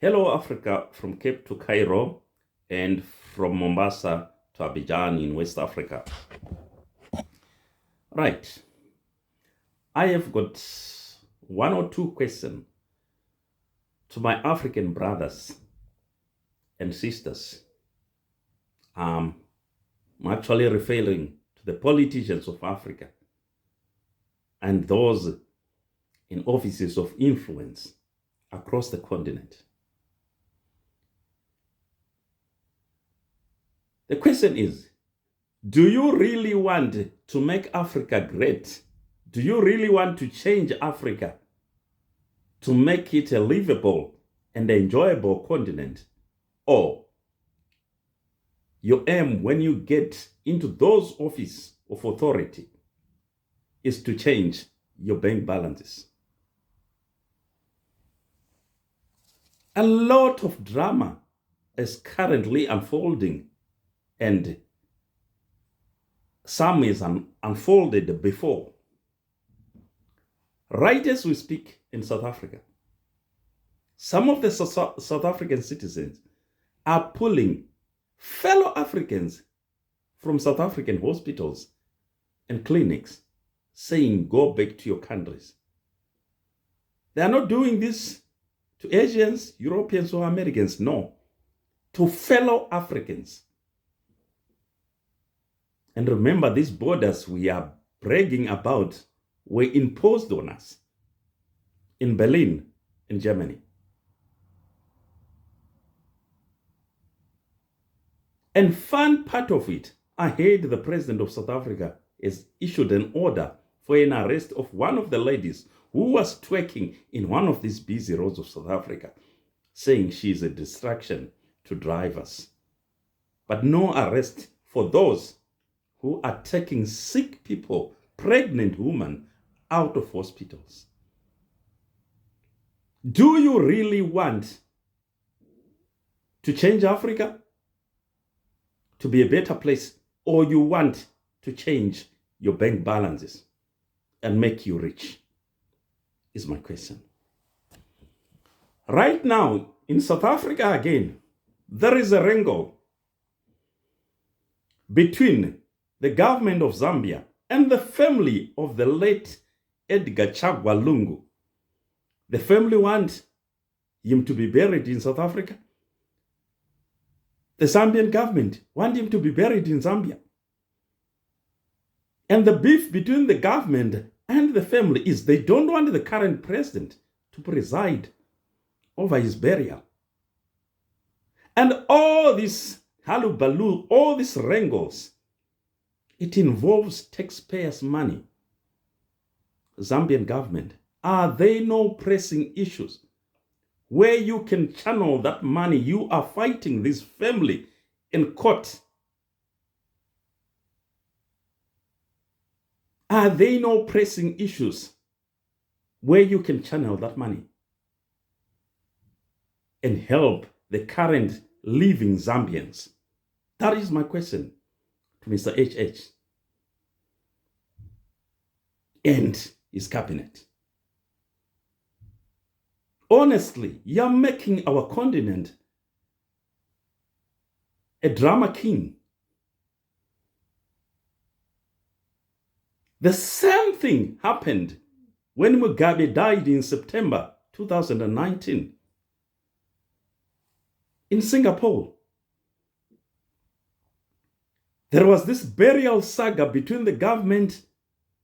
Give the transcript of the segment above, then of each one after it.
Hello, Africa, from Cape to Cairo and from Mombasa to Abidjan in West Africa. Right. I have got one or two questions to my African brothers and sisters. I'm actually referring to the politicians of Africa and those in offices of influence across the continent. The question is, do you really want to make Africa great? Do you really want to change Africa to make it a livable and enjoyable continent? Or your aim when you get into those offices of authority is to change your bank balances? A lot of drama is currently unfolding, and some is unfolded before. Right as we speak in South Africa, some of the South African citizens are pulling fellow Africans from South African hospitals and clinics, saying, go back to your countries. They are not doing this to Asians, Europeans, or Americans, no, to fellow Africans. And remember, these borders we are bragging about were imposed on us in Berlin, in Germany. And fun part of it, I heard the president of South Africa has issued an order for an arrest of one of the ladies who was twerking in one of these busy roads of South Africa, saying she is a distraction to drivers. But no arrest for those who are taking sick people, pregnant women, out of hospitals. Do you really want to change Africa to be a better place, or you want to change your bank balances and make you rich? Is my question. Right now, in South Africa again, there is a wrangle between the government of Zambia and the family of the late Edgar Chagwa Lungu. The family want him to be buried in South Africa. The Zambian government want him to be buried in Zambia. And the beef between the government and the family is they don't want the current president to preside over his burial. And all this hullabaloo, all these wrangles, it involves taxpayers' money. Zambian government, are there no pressing issues where you can channel that money? You are fighting this family in court. Are there no pressing issues where you can channel that money and help the current living Zambians? That is my question to Mr. HH and his cabinet. Honestly, you're making our continent a drama king. The same thing happened when Mugabe died in September 2019 in Singapore. There was this burial saga between the government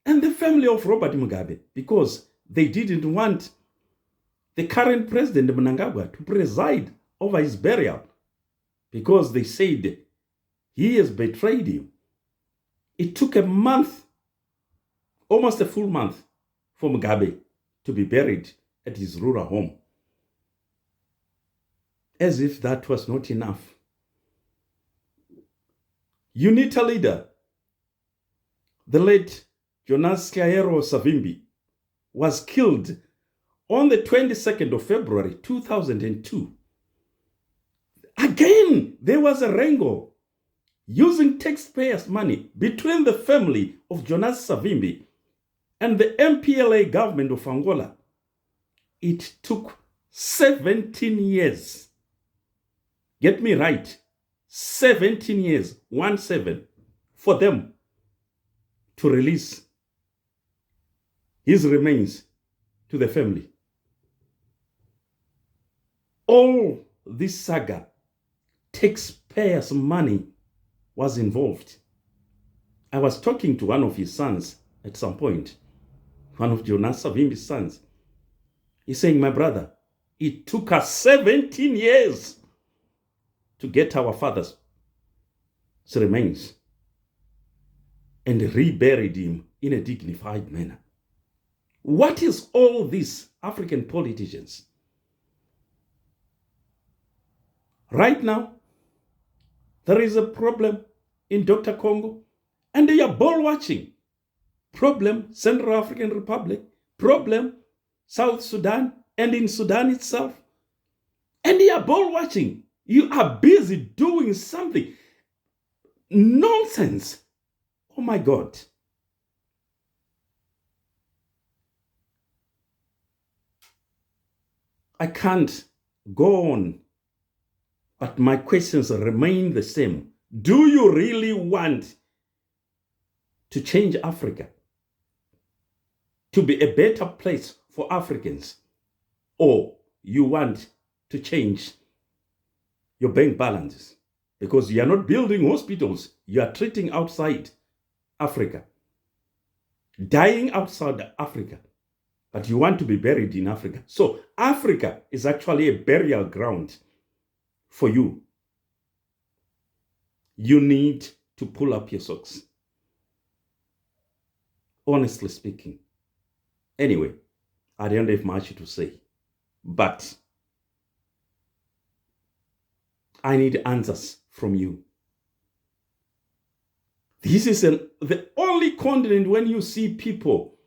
and the family of Robert Mugabe because they didn't want the current president, Mnangagwa, to preside over his burial because they said he has betrayed him. It took a month, almost a full month, for Mugabe to be buried at his rural home. As if that was not enough. UNITA leader, the late Jonas Kaero Savimbi, was killed on the 22nd of February 2002. Again, there was a wrangle using taxpayers' money between the family of Jonas Savimbi and the MPLA government of Angola. It took 17 years. Get me right. 17 years, 1-7, for them to release his remains to the family. All this saga, taxpayers' money was involved. I was talking to one of his sons at some point, one of Jonas Savimbi's sons. He's saying, my brother, it took us 17 years to get our father's remains and reburied him in a dignified manner. What is all this, African politicians? Right now, there is a problem in Dr. Congo, and they are ball watching. Problem, Central African Republic. Problem, South Sudan, and in Sudan itself. And they are ball watching. You are busy doing something. Nonsense. Oh my God. I can't go on, but my questions remain the same. Do you really want to change Africa to be a better place for Africans? Or you want to change your bank balances? Because you are not building hospitals, you are treating outside Africa, dying outside Africa, but you want to be buried in Africa. So Africa is actually a burial ground for you. You need to pull up your socks. Honestly speaking. Anyway, I don't have much to say, but I need answers from you. This is the only continent when you see people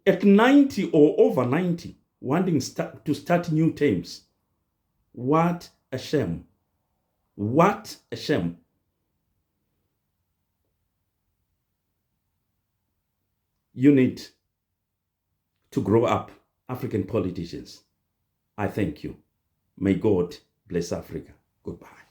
at 90 or over 90 wanting to start new terms. What a shame. What a shame. You need to grow up, African politicians. I thank you. May God bless Africa. Goodbye.